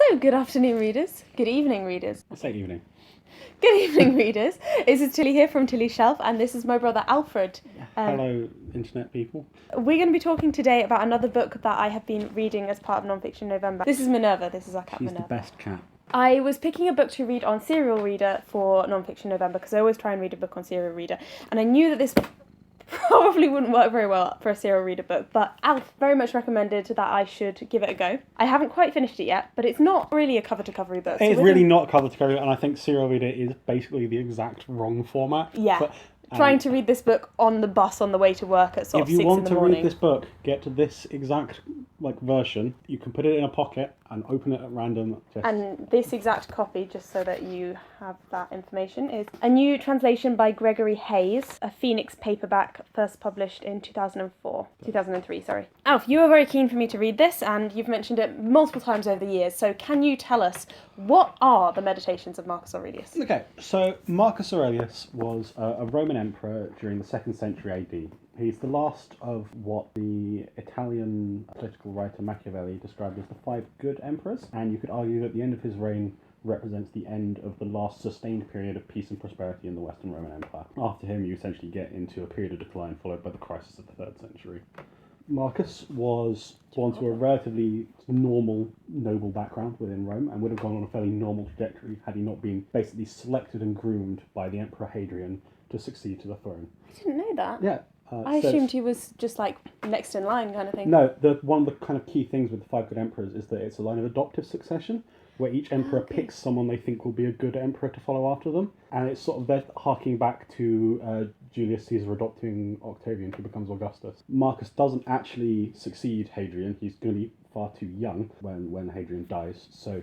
Hello, good afternoon, readers. Good evening, readers. I say evening. Good evening, readers. This is Tilly here from Tilly's Shelf, and this is my brother Alfred. Hello, internet people. We're going to be talking today about another book that I have been reading as part of Nonfiction November. This is Minerva. This is our cat, She's Minerva. the best cat. I was picking a book to read on Serial Reader for Nonfiction November because I always try and read a book on Serial Reader, and I knew that this probably wouldn't work very well for a serial reader book, but Alf very much recommended that I should give it a go. I haven't quite finished it yet, but it's not really a cover-to-cover book. It's really not cover to cover, and I think serial reader is basically the exact wrong format. Yeah. But, trying to read this book on the bus on the way to work at sort of 6 in the morning. If you want to read this book, get to this exact version. You can put it in a pocket and open it at random. And this exact copy, just so that you have that information, is a new translation by Gregory Hayes, a Phoenix paperback, first published in 2003. Alf, you were very keen for me to read this, and you've mentioned it multiple times over the years. So can you tell us, what are the Meditations of Marcus Aurelius? Okay, so Marcus Aurelius was a Roman emperor during the 2nd century AD. He's the last of what the Italian political writer Machiavelli described as the 5 good emperors, and you could argue that the end of his reign represents the end of the last sustained period of peace and prosperity in the Western Roman Empire. After him, you essentially get into a period of decline followed by the crisis of the 3rd century. Marcus was born to a relatively normal, noble background within Rome and would have gone on a fairly normal trajectory had he not been basically selected and groomed by the Emperor Hadrian to succeed to the throne. I didn't know that. Yeah. I assumed he was just like next in line kind of thing. No, one of the kind of key things with the 5 good emperors is that it's a line of adoptive succession, where each emperor picks someone they think will be a good emperor to follow after them, and it's sort of they're harking back to Julius Caesar adopting Octavian, who becomes Augustus. Marcus doesn't actually succeed Hadrian. He's going to be far too young when Hadrian dies, so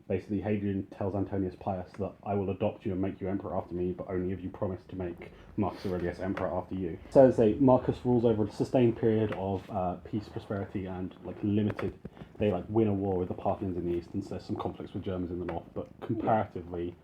Hadrian tells Antonius Pius that I will adopt you and make you emperor after me, but only if you promise to make Marcus Aurelius emperor after you. So Marcus rules over a sustained period of peace, prosperity, and limited. They win a war with the Parthians in the east, and so there's some conflicts with Germans in the north, but comparatively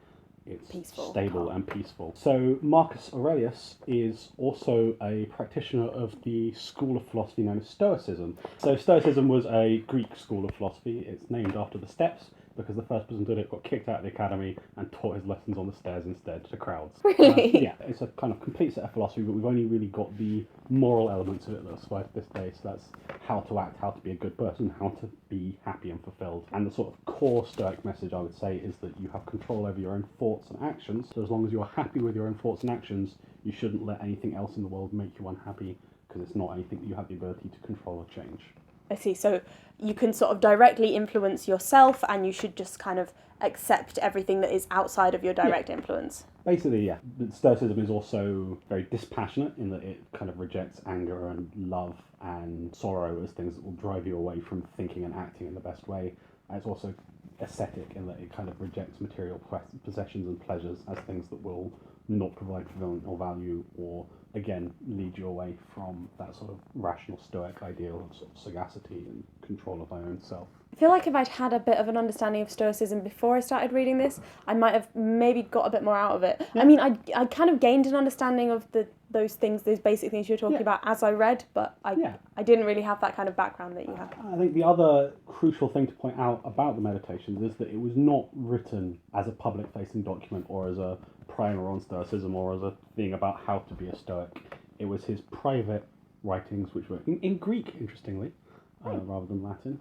it's peaceful, stable and peaceful. So Marcus Aurelius is also a practitioner of the school of philosophy known as Stoicism. So Stoicism was a Greek school of philosophy. It's named after the steps, because the first person to do it got kicked out of the academy and taught his lessons on the stairs instead to crowds. Really? Yeah, it's a kind of complete set of philosophy, but we've only really got the moral elements of it that survive this day. So that's how to act, how to be a good person, how to be happy and fulfilled. And the sort of core Stoic message, I would say, is that you have control over your own thoughts and actions. So as long as you're happy with your own thoughts and actions, you shouldn't let anything else in the world make you unhappy, because it's not anything that you have the ability to control or change. I see. So you can sort of directly influence yourself, and you should just kind of accept everything that is outside of your direct influence. Basically, yeah. But Stoicism is also very dispassionate in that it kind of rejects anger and love and sorrow as things that will drive you away from thinking and acting in the best way. And it's also ascetic in that it kind of rejects material possessions and pleasures as things that will not provide fulfillment or value, or again lead you away from that sort of rational Stoic ideal of sort of sagacity and control of thy own self. I feel like if I'd had a bit of an understanding of Stoicism before I started reading this, I might have maybe got a bit more out of it. Yeah. I mean, I kind of gained an understanding of those basic things you're talking about as I read, but I didn't really have that kind of background that you have. I think the other crucial thing to point out about the Meditations is that it was not written as a public-facing document or as a primer on Stoicism or as a thing about how to be a Stoic. It was his private writings, which were in Greek, interestingly, rather than Latin.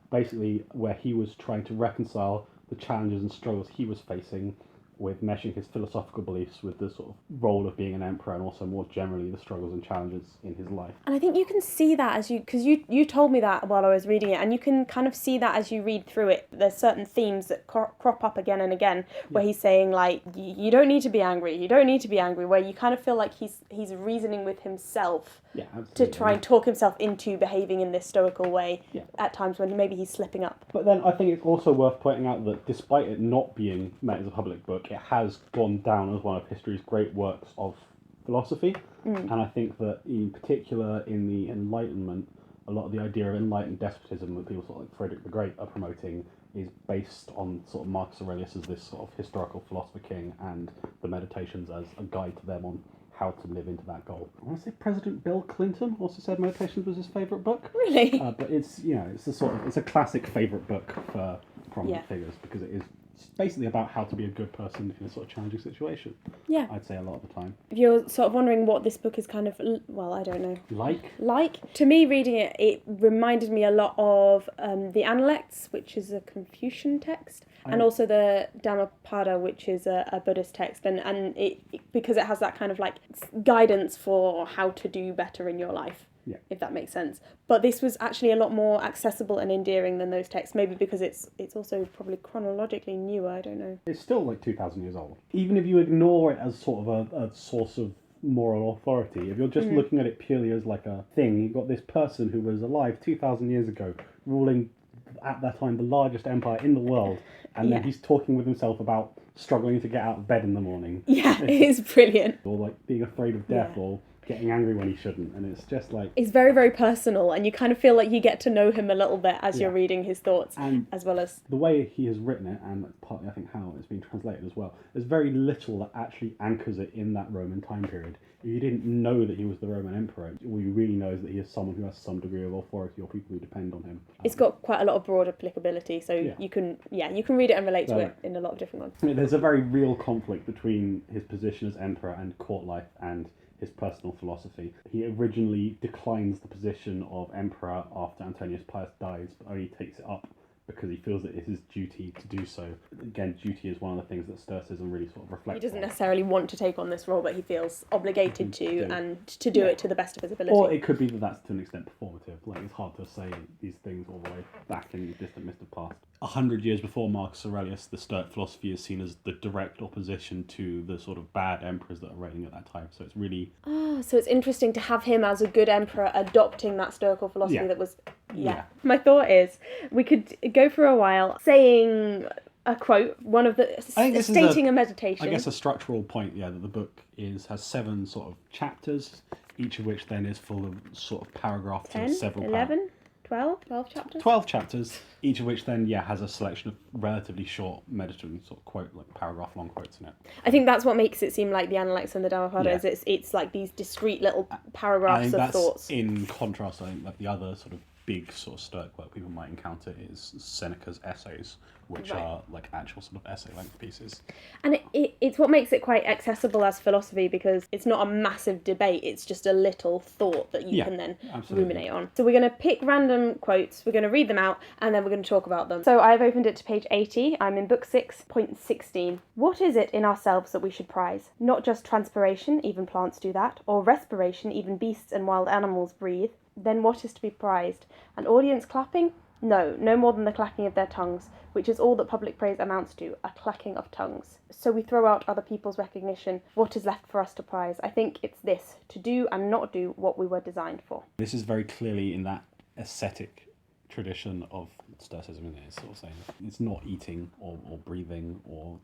Basically, where he was trying to reconcile the challenges and struggles he was facing with meshing his philosophical beliefs with the sort of role of being an emperor, and also more generally the struggles and challenges in his life. And I think you can see that because you told me that while I was reading it, and you can kind of see that as you read through it. There's certain themes that crop up again and again, where he's saying you don't need to be angry, where you kind of feel like he's reasoning with himself to try and talk himself into behaving in this stoical way at times when maybe he's slipping up. But then I think it's also worth pointing out that despite it not being met as a public book, it has gone down as one of history's great works of philosophy. And I think that in particular in the Enlightenment, a lot of the idea of enlightened despotism that people sort of like Frederick the Great are promoting is based on sort of Marcus Aurelius as this sort of historical philosopher king, and the Meditations as a guide to them on how to live into that goal. I want to say President Bill Clinton also said Meditations was his favourite book. Really? But it's, it's a classic favourite book for prominent figures, because it's basically about how to be a good person in a sort of challenging situation. Yeah. I'd say a lot of the time. If you're sort of wondering what this book is kind of, well, I don't know. Like? To me, reading it, it reminded me a lot of the Analects, which is a Confucian text, and also the Dhammapada, which is a Buddhist text, and it because it has that kind of like guidance for how to do better in your life. Yeah. If that makes sense. But this was actually a lot more accessible and endearing than those texts, maybe because it's also probably chronologically newer, I don't know. It's still like 2,000 years old. Even if you ignore it as sort of a source of moral authority, if you're just looking at it purely as like a thing, you've got this person who was alive 2,000 years ago, ruling at that time the largest empire in the world, and then he's talking with himself about struggling to get out of bed in the morning. Yeah, it is brilliant. Or like being afraid of death, or getting angry when he shouldn't, and it's just like... It's very, very personal, and you kind of feel like you get to know him a little bit as you're reading his thoughts, and as well as... the way he has written it, and partly I think how it's been translated as well, there's very little that actually anchors it in that Roman time period. If you didn't know that he was the Roman emperor, all you really know is that he is someone who has some degree of authority or people who depend on him. It's got quite a lot of broad applicability, so you can read it and relate to it in a lot of different ones. There's a very real conflict between his position as emperor and court life and his personal philosophy. He originally declines the position of emperor after Antonius Pius dies, but only takes it up because he feels that it's his duty to do so. Again, duty is one of the things that Stoicism really sort of reflects on. He doesn't necessarily want to take on this role, but he feels obligated to, and to do it to the best of his ability. Or it could be that that's to an extent performative. Like, it's hard to say these things all the way back in the distant mist of past. 100 years before Marcus Aurelius, the Stoic philosophy is seen as the direct opposition to the sort of bad emperors that are reigning at that time. So it's really... so it's interesting to have him as a good emperor adopting that Stoical philosophy that was... Yeah. My thought is, we could go for a while saying a quote, one of the... stating a meditation. I guess a structural point, that the book has 7 sort of chapters, each of which then is full of sort of paragraphs 10, and several 11? 12 chapters? 12 chapters, each of which then, has a selection of relatively short meditative sort of quote, like paragraph-long quotes in it. I think that's what makes it seem like the Analects and the Dhammapada is it's like these discrete little paragraphs of thoughts. In contrast, I think, like the other sort of big sort of Stoic work people might encounter is Seneca's essays, which are like actual sort of essay-length pieces. And it's what makes it quite accessible as philosophy, because it's not a massive debate, it's just a little thought that you can then ruminate on. So we're going to pick random quotes, we're going to read them out, and then we're going to talk about them. So I've opened it to page 80, I'm in book 6.16. What is it in ourselves that we should prize? Not just transpiration, even plants do that, or respiration, even beasts and wild animals breathe. Then what is to be prized? An audience clapping? No more than the clacking of their tongues, which is all that public praise amounts to, a clacking of tongues. So we throw out other people's recognition. What is left for us to prize? I think it's this, to do and not do what we were designed for. This is very clearly in that ascetic tradition of Stoicism, isn't it? It's sort of saying it's not eating or breathing or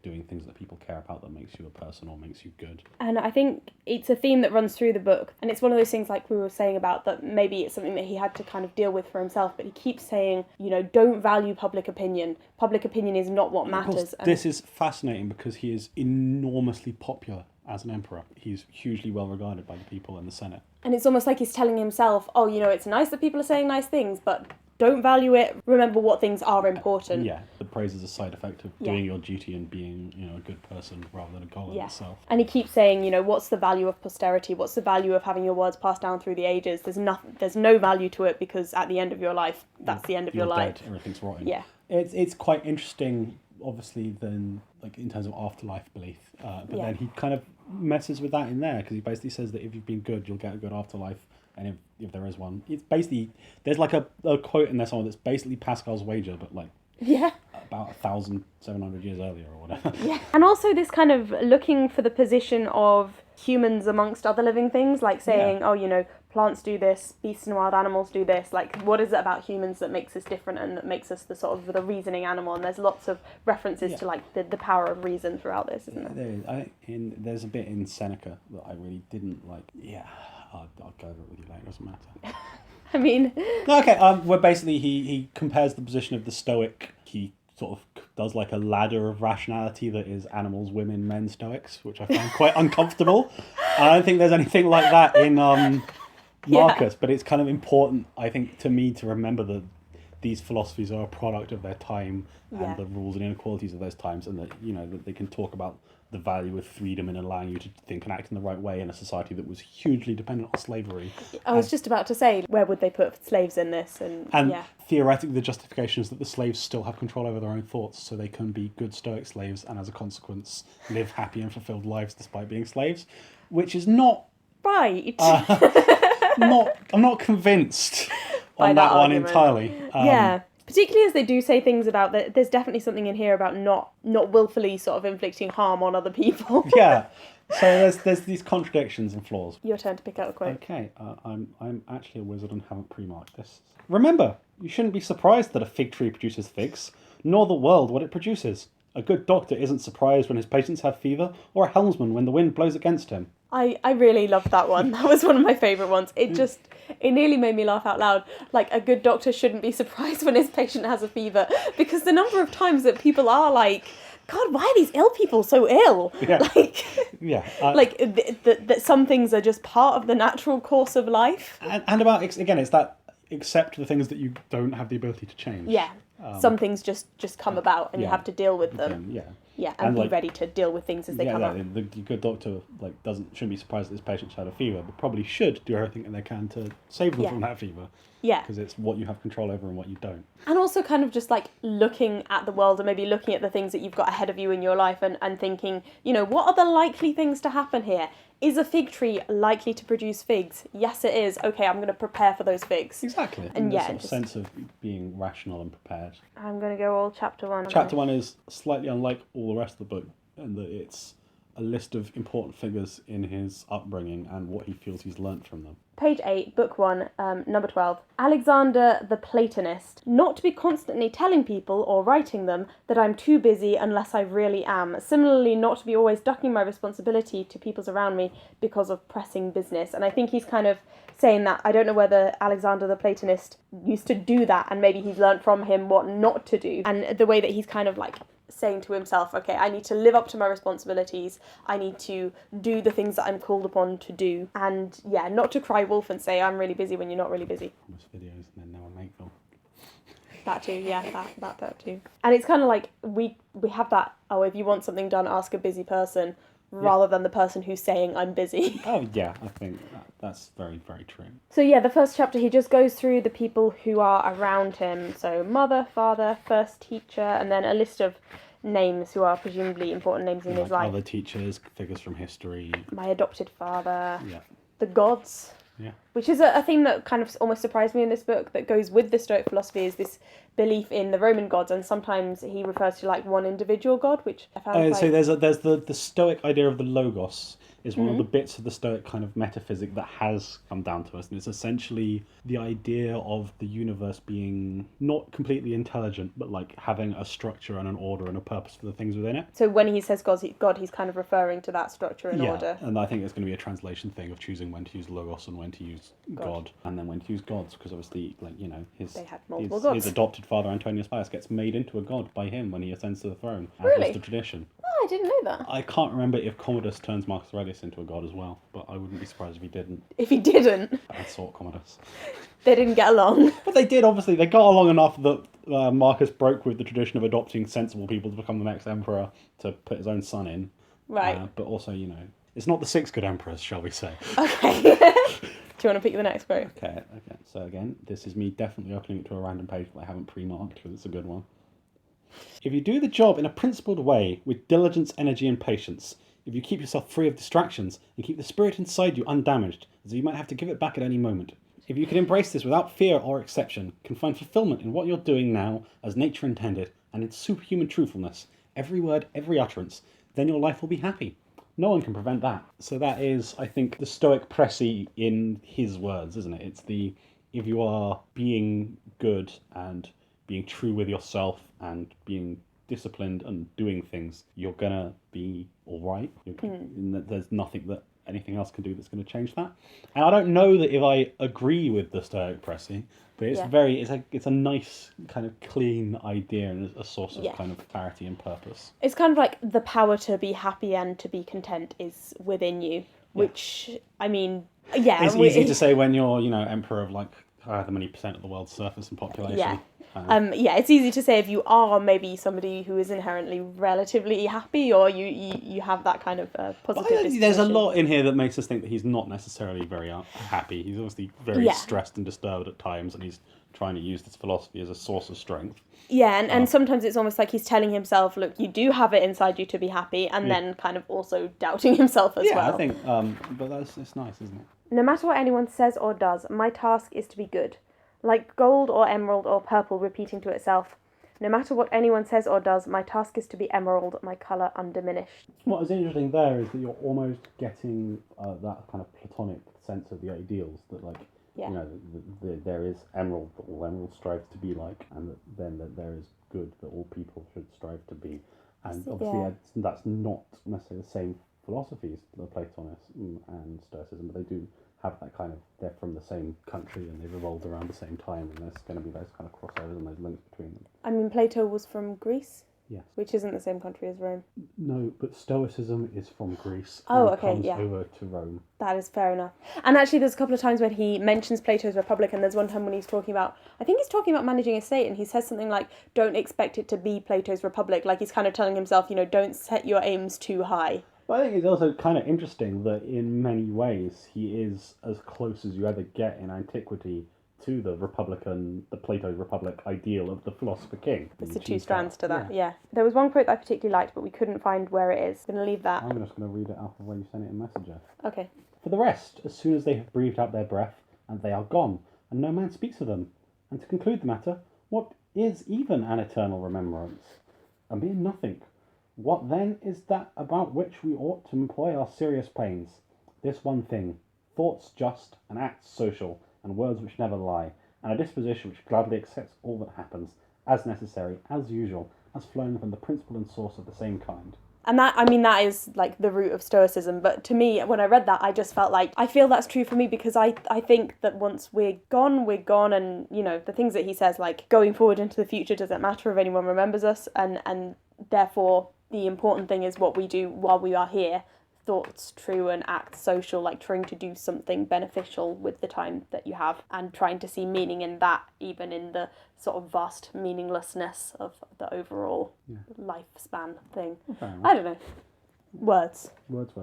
doing things that people care about that makes you a person or makes you good. And I think it's a theme that runs through the book, and it's one of those things like we were saying about that maybe it's something that he had to kind of deal with for himself, but he keeps saying, don't value public opinion. Public opinion is not what matters. And this is fascinating because he is enormously popular as an emperor. He's hugely well regarded by the people in the Senate. And it's almost like he's telling himself, it's nice that people are saying nice things, but don't value it. Remember what things are important. The praise is a side effect of doing your duty and being, a good person rather than a goal in itself. And he keeps saying, what's the value of posterity? What's the value of having your words passed down through the ages? There's no value to it, because at the end of your life, that's the end of your life. Dead, everything's rotten. Yeah. It's quite interesting, obviously, then, like in terms of afterlife belief. But then he kind of messes with that in there, because he basically says that if you've been good, you'll get a good afterlife. And if there is one, it's basically, there's like a quote in there somewhere that's basically Pascal's wager, but like about 1,700 years earlier or whatever. Yeah, and also this kind of looking for the position of humans amongst other living things, like saying, plants do this, beasts and wild animals do this. Like, what is it about humans that makes us different and that makes us the sort of the reasoning animal? And there's lots of references to like the power of reason throughout this, isn't there? There is. There's a bit in Seneca that I really didn't like. I'll go over it with you later, it doesn't matter. I mean... Where basically he compares the position of the Stoic. He sort of does like a ladder of rationality that is animals, women, men, Stoics, which I find quite uncomfortable. I don't think there's anything like that in Marcus, but it's kind of important, I think, to me to remember these philosophies are a product of their time and Yeah. the rules and inequalities of those times, and that, you know, that they can talk about the value of freedom in allowing you to think and act in the right way in a society that was hugely dependent on slavery. I was just about to say, where would they put slaves in this? And yeah. Theoretically, the justification is that the slaves still have control over their own thoughts, so they can be good Stoic slaves and, as a consequence, live happy and fulfilled lives despite being slaves, which is not... Right. I'm not convinced By on that that one argument. entirely. Yeah. Particularly as they do say things about that. There's definitely something in here about not willfully sort of inflicting harm on other people. Yeah. So there's these contradictions and flaws. Your turn to pick out a quote. Okay, I'm actually a wizard and haven't pre-marked this. Remember, you shouldn't be surprised that a fig tree produces figs, nor the world what it produces. A good doctor isn't surprised when his patients have fever, or a helmsman when the wind blows against him. I really loved that one. That was one of my favourite ones. It nearly made me laugh out loud. Like, a good doctor shouldn't be surprised when his patient has a fever, because the number of times that people are like, God, why are these ill people so ill? Yeah. Like, Yeah. that some things are just part of the natural course of life. And about, again, it's that accept the things that you don't have the ability to change. Yeah. Some things just come about and you yeah. have to deal with them. Yeah. Yeah, and be ready to deal with things as they come up. The good doctor shouldn't be surprised that his patients had a fever, but probably should do everything that they can to save them from that fever. Yeah. Because it's what you have control over and what you don't. And also kind of just like looking at the world and maybe looking at the things that you've got ahead of you in your life and thinking, you know, what are the likely things to happen here? Is a fig tree likely to produce figs? Yes, it is. Okay, I'm going to prepare for those figs. Exactly. And yeah, sort of sense of being rational and prepared. I'm going to go all chapter 1. Chapter 1 is slightly unlike all the rest of the book, in that it's a list of important figures in his upbringing and what he feels he's learnt from them. Page 8, book 1, number 12. Alexander the Platonist. Not to be constantly telling people or writing them that I'm too busy unless I really am. Similarly, not to be always ducking my responsibility to people's around me because of pressing business. And I think he's kind of saying that. I don't know whether Alexander the Platonist used to do that and maybe he's learnt from him what not to do. And the way that he's kind of like saying to himself, okay, I need to live up to my responsibilities, I need to do the things that I'm called upon to do, and yeah, not to cry wolf and say I'm really busy when you're not really busy. Most videos and then no one make them. That too, yeah, that too. And it's kind of like, we have that, oh, if you want something done, ask a busy person, rather than the person who's saying I'm busy. Oh yeah, I think that's very, very true. So yeah, the first chapter, he just goes through the people who are around him. So mother, father, first teacher, and then a list of names who are presumably important names in his life. Other teachers, figures from history. My adopted father. Yeah. The gods. Yeah. Which is a theme that kind of almost surprised me in this book, that goes with the Stoic philosophy, is this belief in the Roman gods, and sometimes he refers to like one individual god, which I found So there's the Stoic idea of the logos is one of the bits of the Stoic kind of metaphysic that has come down to us, and it's essentially the idea of the universe being not completely intelligent, but like having a structure and an order and a purpose for the things within it. So when he says God, he's kind of referring to that structure and order. And I think it's going to be a translation thing of choosing when to use logos and when to use God and then when to use gods, because obviously, like, you know, they had multiple gods. His adopted father Antonius Pius gets made into a god by him when he ascends to the throne, as Really? was the tradition. Oh, I didn't know that. I can't remember if Commodus turns Marcus Aurelius into a god as well, but I wouldn't be surprised if he didn't. If he didn't, I sort Commodus. they didn't get along. But they did, obviously. They got along enough that Marcus broke with the tradition of adopting sensible people to become the next emperor to put his own son in. Right. But also, you know, it's not the six good emperors, shall we say. Okay. Do you want to pick the next quote? Okay. So again, this is me definitely opening it to a random page that I haven't pre-marked because it's a good one. If you do the job in a principled way, with diligence, energy and patience, if you keep yourself free of distractions and keep the spirit inside you undamaged, as you might have to give it back at any moment, if you can embrace this without fear or exception, can find fulfillment in what you're doing now as nature intended, and in superhuman truthfulness, every word, every utterance, then your life will be happy. No one can prevent that. So that is, I think, the Stoic Pressi in his words, isn't it? It's the, if you are being good and being true with yourself and being disciplined and doing things, you're gonna be all right. There's nothing that anything else can do that's going to change that. And I don't know that if I agree with the Stoic Pressi, but it's it's a nice kind of clean idea and a source of kind of clarity and purpose. It's kind of like the power to be happy and to be content is within you, which, I mean, it's easy to say when you're, you know, emperor of like however many % of the world's surface and population. Yeah. Yeah, it's easy to say if you are maybe somebody who is inherently relatively happy, or you have that kind of positive disposition. There's a lot in here that makes us think that he's not necessarily very happy. He's obviously very stressed and disturbed at times, and he's trying to use this philosophy as a source of strength. Yeah, and sometimes it's almost like he's telling himself, look, you do have it inside you to be happy, and then kind of also doubting himself as well. Yeah, I think, but it's nice, isn't it? No matter what anyone says or does, my task is to be good. Like gold or emerald or purple repeating to itself. No matter what anyone says or does, my task is to be emerald, my colour undiminished. What is interesting there is that you're almost getting that kind of platonic sense of the ideals, that like, you know, there is emerald that all emeralds strive to be like, and that there is good that all people should strive to be. And obviously that's not necessarily the same philosophies, the Platonism and Stoicism, but they do have that kind of, they're from the same country and they've evolved around the same time, and there's going to be those kind of crossovers and those links between them. I mean, Plato was from Greece? Yes. Which isn't the same country as Rome. No, but Stoicism is from Greece. Oh, and okay, comes yeah. over to Rome. That is fair enough. And actually there's a couple of times when he mentions Plato's Republic, and there's one time when he's talking about, I think he's talking about managing a state, and he says something like, don't expect it to be Plato's Republic. Like he's kind of telling himself, you know, don't set your aims too high. But I think it's also kind of interesting that in many ways he is as close as you ever get in antiquity to the Plato's Republic ideal of the philosopher king. There's the two strands to that, yeah. There was one quote that I particularly liked, but we couldn't find where it is. I'm going to leave that. I'm just going to read it out of where you sent it in Messenger. Okay. For the rest, as soon as they have breathed out their breath, and they are gone, and no man speaks of them. And to conclude the matter, what is even an eternal remembrance? A mere nothing. What then is that about which we ought to employ our serious pains? This one thing, thoughts just, and acts social, and words which never lie, and a disposition which gladly accepts all that happens, as necessary, as usual, as flowing from the principle and source of the same kind. And that, I mean, that is like the root of Stoicism. But to me, when I read that, I just felt like, I feel that's true for me, because I think that once we're gone, and, you know, the things that he says, like going forward into the future doesn't matter if anyone remembers us, and therefore the important thing is what we do while we are here. Thoughts true and acts social, like trying to do something beneficial with the time that you have, and trying to see meaning in that, even in the sort of vast meaninglessness of the overall lifespan thing. I don't know. Words. Words.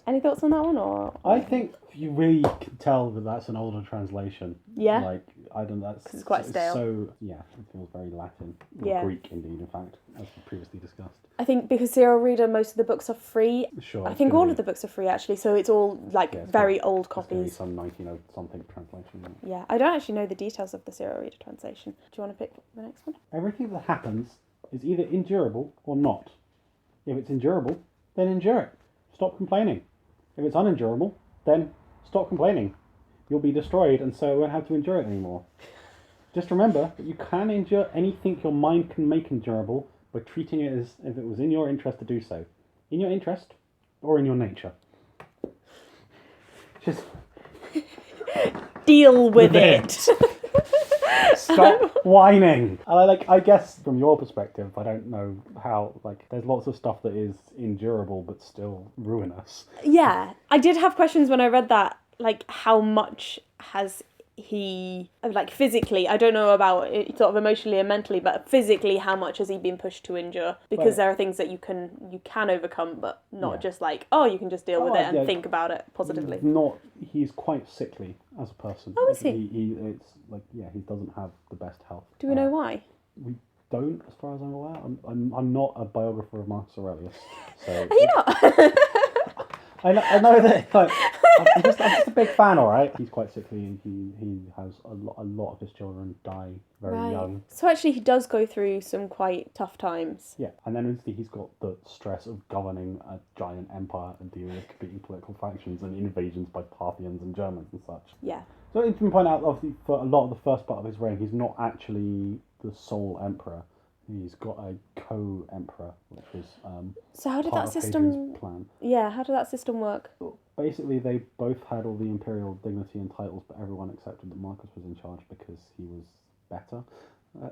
Any thoughts on that one? Or I think you really can tell that that's an older translation. Yeah. Like, I don't know. It's quite stale. So, yeah, it feels very Latin. Or Yeah. Greek, indeed, in fact, as we previously discussed. I think because Serial Reader, most of the books are free. Sure. I think all of the books are free, actually, so it's all like very old It's going to be copies. some 19-something translation. Yeah, I don't actually know the details of the Serial Reader translation. Do you want to pick the next one? Everything that happens is either endurable or not. If it's endurable, then endure it. Stop complaining. If it's unendurable, then stop complaining. You'll be destroyed, and so won't have to endure it anymore. Just remember that you can endure anything your mind can make endurable by treating it as if it was in your interest to do so. In your interest, or in your nature. Just deal with it. Stop whining. And I guess from your perspective, I don't know how, there's lots of stuff that is endurable but still ruinous. Yeah, I did have questions when I read that, how much has he, physically, I don't know about it, sort of emotionally and mentally, but physically, how much has he been pushed to endure? Because there are things that you can overcome, but not just you can just deal with it and think about it positively. He's quite sickly as a person. Oh, is he? He doesn't have the best health. Do we know why? We don't, as far as I'm aware. I'm not a biographer of Marcus Aurelius. So Are you not? I know that. I'm just a big fan. All right, he's quite sickly, and he has a lot of his children die very young. So actually, he does go through some quite tough times. Yeah, and then obviously he's got the stress of governing a giant empire and dealing with competing political factions and invasions by Parthians and Germans and such. Yeah. So you can point out, obviously, for a lot of the first part of his reign, he's not actually the sole emperor. He's got a co-emperor, which was so how did part that of system? Hadrian's plan. Yeah, how did that system work? Basically, they both had all the imperial dignity and titles, but everyone accepted that Marcus was in charge because he was better.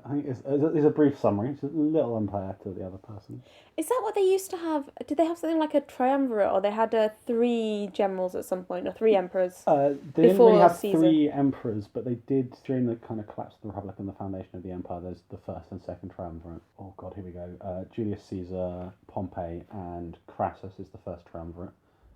I think it's a brief summary. It's a little unfair to the other person. Is that what they used to have? Did they have something like a triumvirate, or they had 3 generals at some point, or 3 emperors? They didn't Before really have Caesar. 3 emperors, but they did during the kind of collapse of the Republic and the foundation of the empire. There's the first and second triumvirate. Oh God, here we go. Julius Caesar, Pompey, and Crassus is the first triumvirate,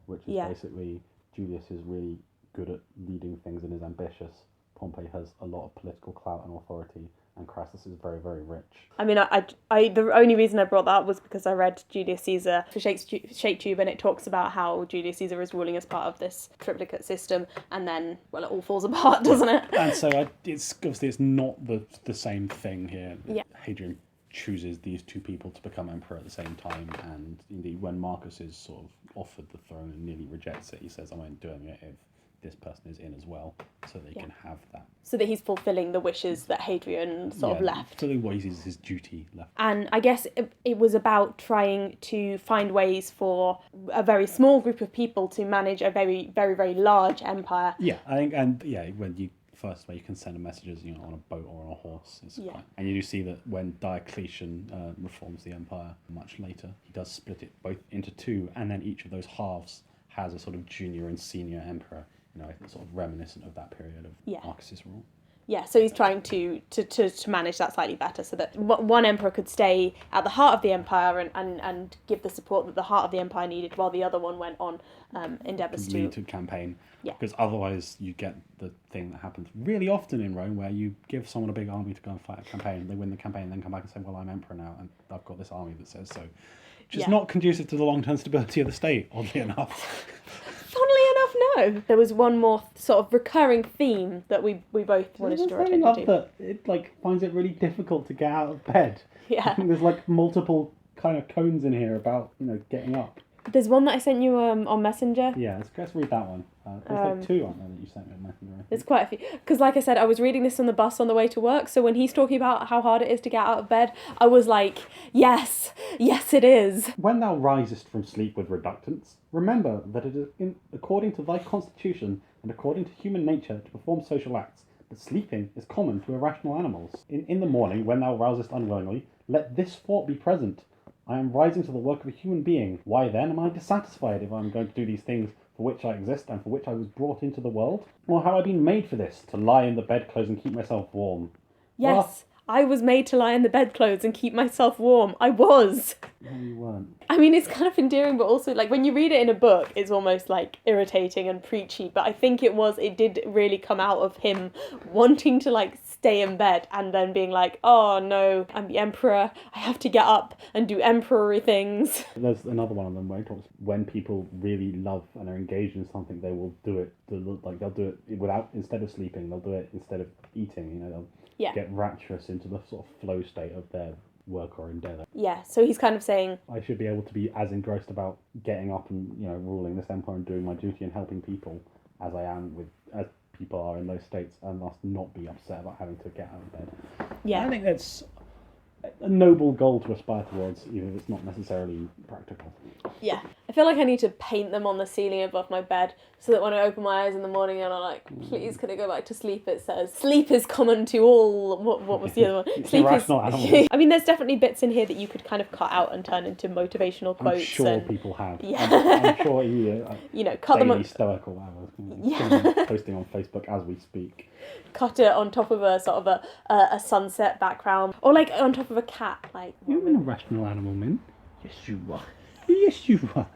which is basically Julius is really good at leading things and is ambitious. Pompey has a lot of political clout and authority, and Crassus is very, very rich. I mean, I the only reason I brought that up was because I read Julius Caesar for ShakeTube, and it talks about how Julius Caesar is ruling as part of this triplicate system, and then, well, it all falls apart, doesn't it? And so it's obviously it's not the same thing here. Yeah. Hadrian chooses these 2 people to become emperor at the same time, and indeed when Marcus is sort of offered the throne and nearly rejects it, he says, I'm only doing it if this person is in as well, so they can have that. So that he's fulfilling the wishes that Hadrian sort of left. Fulfilling what he sees as his duty left. And I guess it was about trying to find ways for a very small group of people to manage a very, very, very large empire. Yeah, I think, and when you first way you can send messages, on a boat or on a horse. And you do see that when Diocletian reforms the empire much later, he does split it both into 2, and then each of those halves has a sort of junior and senior emperor. Sort of reminiscent of that period of Marcus's rule. Yeah, so he's trying to manage that slightly better, so that one emperor could stay at the heart of the empire and give the support that the heart of the empire needed, while the other one went on endeavours to... lead to campaign. Yeah. Because otherwise you get the thing that happens really often in Rome, where you give someone a big army to go and fight a campaign, they win the campaign, and then come back and say, well, I'm emperor now, and I've got this army that says so. Which is not conducive to the long-term stability of the state, oddly enough. Funnily enough, no. There was one more sort of recurring theme that we both wanted to draw attention to. That it finds it really difficult to get out of bed. Yeah. There's multiple kind of cones in here about getting up. There's one that I sent you on Messenger. Yeah, let's read that one. There's 2 on there that you sent me on Messenger. There's quite a few. Because like I said, I was reading this on the bus on the way to work, so when he's talking about how hard it is to get out of bed, I was like, yes it is. When thou risest from sleep with reductance, remember that it is according to thy constitution and according to human nature to perform social acts, but sleeping is common to irrational animals. In the morning, when thou rousest unwillingly, let this thought be present. I am rising to the work of a human being. Why then am I dissatisfied if I am going to do these things for which I exist and for which I was brought into the world? Or have I been made for this, to lie in the bedclothes and keep myself warm? Yes, I was made to lie in the bedclothes and keep myself warm. I was. No, you weren't. I mean, it's kind of endearing, but also, when you read it in a book, it's almost, irritating and preachy. But I think it did really come out of him wanting to, stay in bed and then being like, oh, no, I'm the emperor. I have to get up and do emperory things. There's another one of them where he talks when people really love and are engaged in something, they will do it. They'll do it instead of sleeping, they'll do it instead of eating. They'll get rapturous into the sort of flow state of their work or endeavour. Yeah, so he's kind of saying, I should be able to be as engrossed about getting up and ruling this empire and doing my duty and helping people as I am as people are in those states, and must not be upset about having to get out of bed. Yeah, I think that's a noble goal to aspire towards, even if it's not necessarily practical. Yeah, I feel like I need to paint them on the ceiling above my bed so that when I open my eyes in the morning and I'm like, please, can I go back to sleep? It says, sleep is common to all... What was the other one? Sleep irrational animals. I mean, there's definitely bits in here that you could kind of cut out and turn into motivational quotes. I'm sure people have. Yeah. I'm sure cut them on... Stoic or whatever. Posting on Facebook as we speak. Cut it on top of a sort of a sunset background, or on top of a cat. You're an irrational animal, Min. Yes, you are. Yes, you are.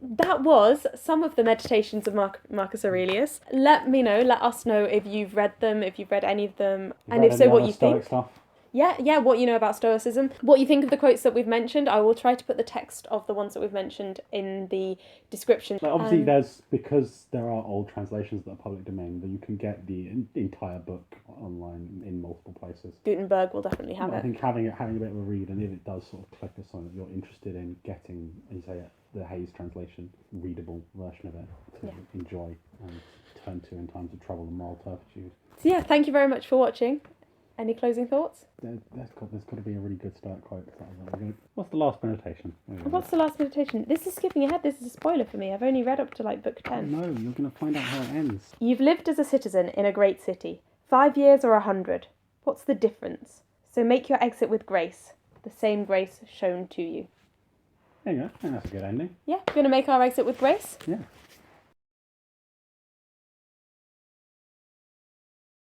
That was some of the meditations of Marcus Aurelius. Let us know if you've read them, if you've read any of them, and if so, what you think. Stuff? Yeah, what you know about Stoicism. What you think of the quotes that we've mentioned. I will try to put the text of the ones that we've mentioned in the description. Obviously, because there are old translations that are public domain, that you can get the entire book online in multiple places. Gutenberg will definitely have it. I think having a bit of a read, and if it does sort of click us on that you're interested in getting, as you say, the Hayes translation, readable version of it to enjoy and turn to in times of trouble and moral turpitude. So yeah, thank you very much for watching. Any closing thoughts? There's got to be a really good Stoic quote. What's the last meditation? What's the last meditation? This is skipping ahead. This is a spoiler for me. I've only read up to book 10. No, you're going to find out how it ends. You've lived as a citizen in a great city. 5 years or 100. What's the difference? So make your exit with grace, the same grace shown to you. There you go. I think that's a good ending. Yeah, we're going to make our exit with grace. Yeah.